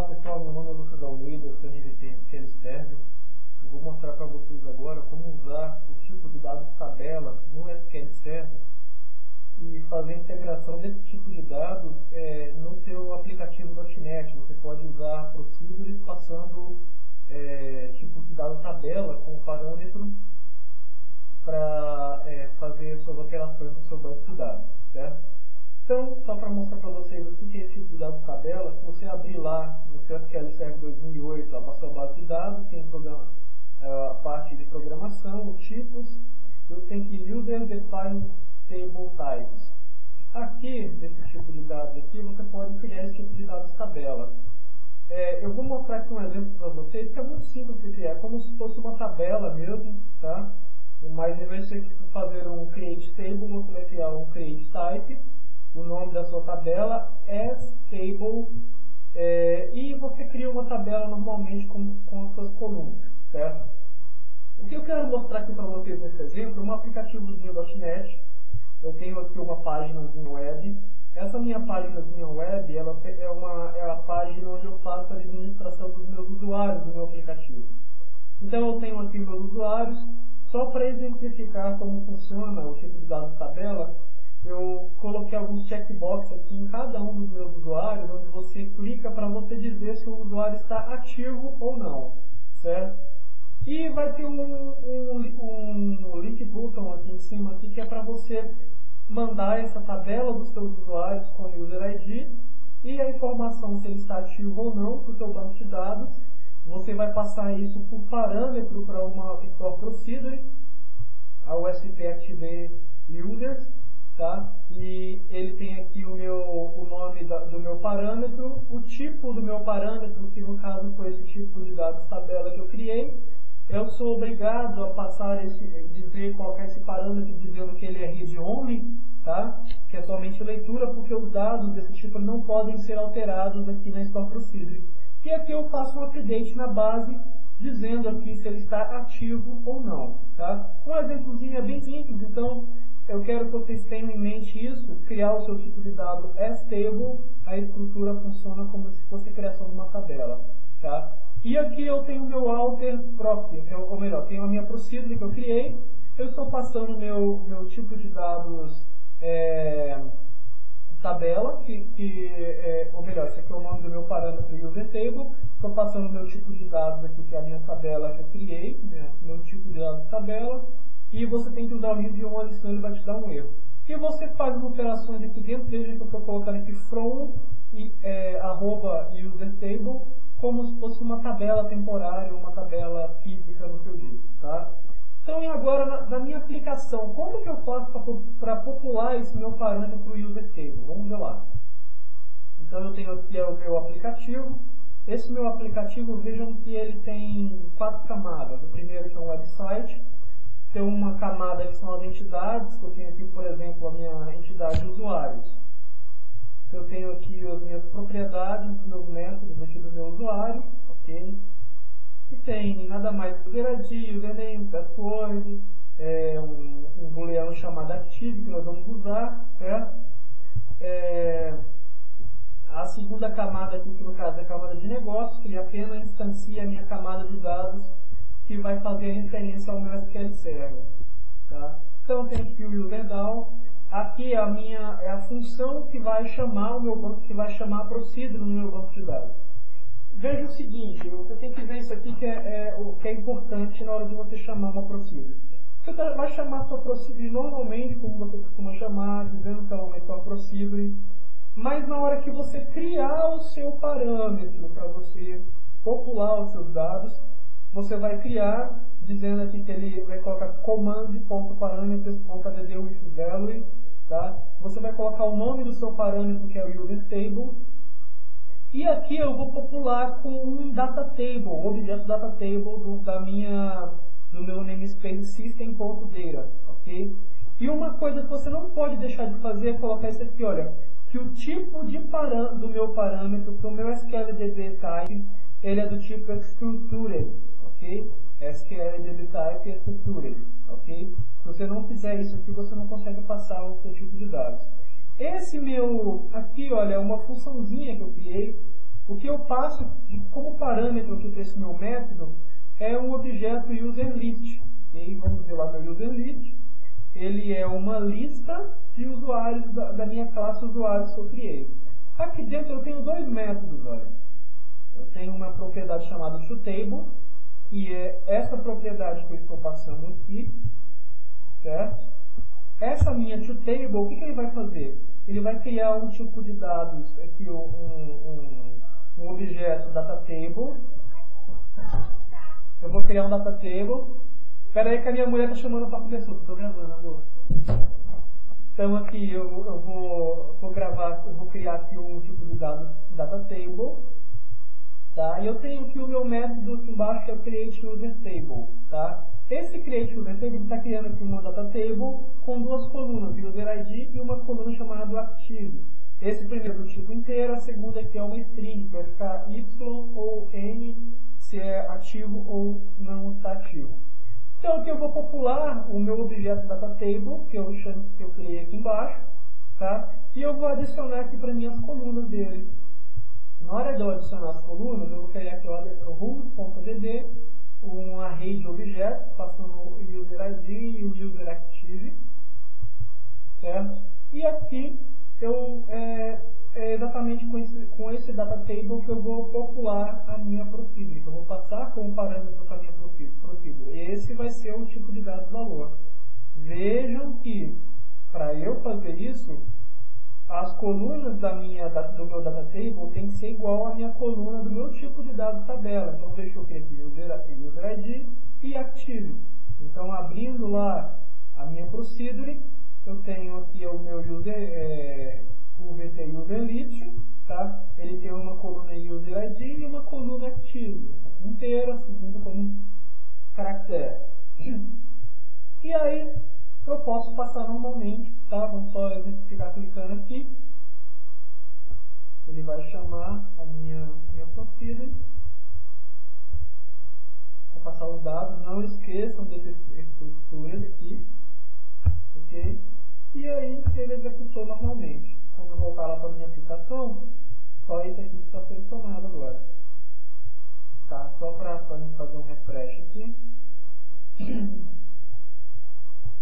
pessoal, meu nome é Lucas Almeida, eu sou nível TNCL Server. Eu vou mostrar para vocês agora como usar o tipo de dados tabela no SQL Server e fazer a integração desse tipo de dados no seu aplicativo .NET. Você pode usar procedures passando tipo de dado tabela como parâmetro para fazer suas operações no seu banco de dados, certo? Então, só para mostrar para vocês o que é esse tipo de dados tabela, se você abrir lá no seu SQL Server 2008, a sua base de dados, tem a parte de programação, os tipos, você tem que User Defined Table Types. Aqui, nesse tipo de dados aqui, você pode criar esse tipo de dados tabela. Eu vou mostrar aqui um exemplo para vocês que é muito simples de criar, como se fosse uma tabela mesmo, tá? Mas em vez de você fazer um Create Table, você vai criar um Create Type, o nome da sua tabela é Table, e você cria uma tabela normalmente com as suas colunas, certo? O que eu quero mostrar aqui para vocês nesse exemplo é um aplicativozinho .NET. Eu tenho aqui uma páginazinha web. Essa minha páginazinha web é a página onde eu faço a administração dos meus usuários do meu aplicativo. Então eu tenho aqui meus usuários. Só para exemplificar como funciona o tipo de dados tabela, eu coloquei alguns checkboxes aqui em cada um dos meus usuários, onde você clica para você dizer se o usuário está ativo ou não, certo? E vai ter um link button aqui em cima aqui, que é para você mandar essa tabela dos seus usuários com o user ID e a informação se ele está ativo ou não para o seu banco de dados. Você vai passar isso por parâmetro para uma store procedure, a USP Active Users, tá? E ele tem aqui o nome do meu parâmetro, o tipo do meu parâmetro, que no caso foi esse tipo de dados tabela que eu criei. Eu sou obrigado a dizer qual é esse parâmetro, dizendo que ele é read only, tá? Que é somente leitura, porque os dados desse tipo não podem ser alterados aqui na Store Procedure. E aqui eu faço um update na base, dizendo aqui se ele está ativo ou não, tá? Um exemplozinho é bem simples, então eu quero que vocês tenham em mente isso, criar o seu tipo de dado as-table, a estrutura funciona como se fosse a criação de uma tabela, tá? E aqui eu tenho o meu alter property, ou melhor, tenho a minha procedure que eu criei. Eu estou passando o meu tipo de dados tabela, ou melhor, esse aqui é o nome do meu parâmetro user table. Estou passando o meu tipo de dados aqui, que é a minha tabela que eu criei, meu tipo de dados tabela. E você tem que usar o read only, senão ele vai te dar um erro. E você faz as operações aqui dentro, veja que eu estou colocando aqui from e user table, como se fosse uma tabela temporária, uma tabela física no seu disco, tá? Então, e agora, na minha aplicação, como que eu faço para popular esse meu parâmetro para o user table? Vamos ver lá. Então, eu tenho aqui o meu aplicativo. Esse meu aplicativo, vejam que ele tem 4 camadas. O primeiro que é um website. Tem uma camada que são as entidades. Eu tenho aqui, por exemplo, a minha entidade de usuários. Eu tenho aqui as minhas propriedades, os meus métodos aqui do meu usuário, ok? E tem nada mais que user ID, username, password, um booleano chamado active que nós vamos usar, certo? A segunda camada aqui, que no caso é a camada de negócio, que ele apenas instancia a minha camada de dados que vai fazer referência ao meu SQL Server, tá? Então tem aqui o userDAO. Aqui é a função que vai chamar o meu banco, que vai chamar a procedure no meu banco de dados. Veja o seguinte, você tem que ver isso aqui que é importante na hora de você chamar uma procedure. Você vai chamar a sua procedure normalmente, como você costuma chamar, dizendo que é uma procedure, mas na hora que você criar o seu parâmetro para você popular os seus dados, você vai criar, dizendo aqui que ele vai colocar command.parameters.add with value, tá? Você vai colocar o nome do seu parâmetro, que é o user table, e aqui eu vou popular com um data table, o objeto data table do meu namespace system.data, ok? E uma coisa que você não pode deixar de fazer é colocar isso aqui, olha, que o tipo do meu parâmetro, que o meu SQLDB type, ele é do tipo structured, ok? SQLDB type é structured, ok? Se você não fizer isso aqui, você não consegue passar o seu tipo de dados. Esse meu, aqui olha, é uma funçãozinha que eu criei. O que eu eu passo como parâmetro aqui para esse meu método é um objeto userList. E aí vamos ver lá meu userList. Ele é uma lista de usuários da minha classe usuários que eu criei. Aqui dentro eu tenho dois métodos, olha. Eu tenho uma propriedade chamada toTable, que é essa propriedade que eu estou passando aqui, certo? Essa minha toTable, o que ele vai fazer? Ele vai criar um tipo de dados, aqui um objeto datatable. Eu vou criar um datatable. Espera aí que a minha mulher está chamando para começar. Estou gravando agora. Então aqui eu vou gravar, eu vou criar aqui um tipo de dados datatable. Tá? E eu tenho aqui o meu método aqui embaixo que é o createUserTable. Tá? Esse createUserTable está criando aqui uma datatable com duas colunas, userID e uma coluna chamada active. Esse primeiro do tipo inteiro, a segunda aqui é uma string, que vai ficar y ou n, se é ativo ou não está ativo. Então aqui eu vou popular o meu objeto datatable, que eu criei aqui embaixo, tá? E eu vou adicionar aqui para mim as colunas dele. Na hora de eu adicionar as colunas, eu vou criar aqui o root.dd, um array de objetos, passando o userID e o userActive, certo? E aqui é exatamente com esse datatable que eu vou popular a minha procedure, que eu vou passar como parâmetro para a minha procedure. Esse vai ser o tipo de dado valor. Vejam que, para eu fazer isso, as colunas do meu datatable tem que ser igual à minha coluna do meu tipo de dado tabela. Então, veja que eu tenho aqui userID e active. Então, abrindo lá a minha procedure, eu tenho aqui o meu userList, tá? Ele tem uma coluna userID e uma coluna active, inteira, segundo como caractere. E aí eu posso passar normalmente, tá? Vamos só exemplificar clicando aqui. Ele vai chamar a minha procedure. Vou passar os dados, não esqueçam desse excluir aqui, ok? E aí ele executou normalmente. Quando eu voltar lá para a minha aplicação, só esse aqui está selecionado agora. Tá? Só para fazer um refresh aqui.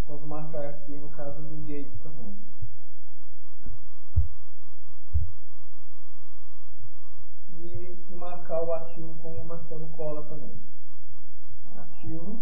Vamos marcar aqui no caso do gate também. E marcar o ativo como marcando cola também. Ativo.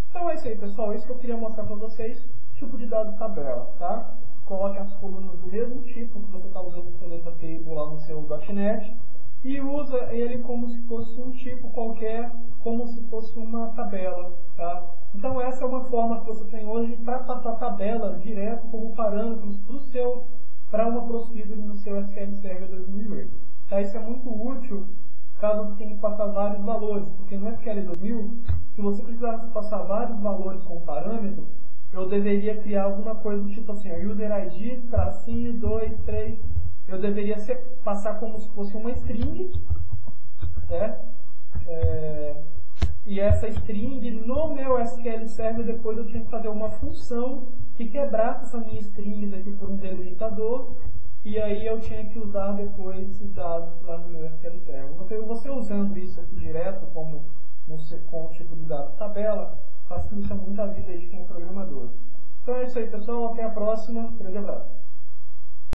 Então é isso aí, pessoal. Isso que eu queria mostrar para vocês. Tipo de dado tabela, tá? Coloque as colunas do mesmo tipo que você está usando no seu datatable lá no seu .NET e usa ele como se fosse um tipo qualquer, como se fosse uma tabela, tá? Então essa é uma forma que você tem hoje para passar tabela direto como parâmetros para uma procedure no seu SQL Server 2008. Tá? Isso é muito útil caso você tenha que passar vários valores, porque no SQL 2000, se você precisasse passar vários valores com parâmetro, eu deveria criar alguma coisa do tipo assim, userID, tracinho, 2, 3, eu deveria passar como se fosse uma string, certo? E essa string, no meu SQL Server, depois eu tinha que fazer uma função que quebrasse essa minha string aqui por um delimitador, e aí eu tinha que usar depois esses dados lá no meu SQL Server. Você usando isso aqui direto, com o tipo de dados tabela, facilita muito a vida de quem é programador. Então é isso aí, pessoal. Até a próxima. Grande abraço.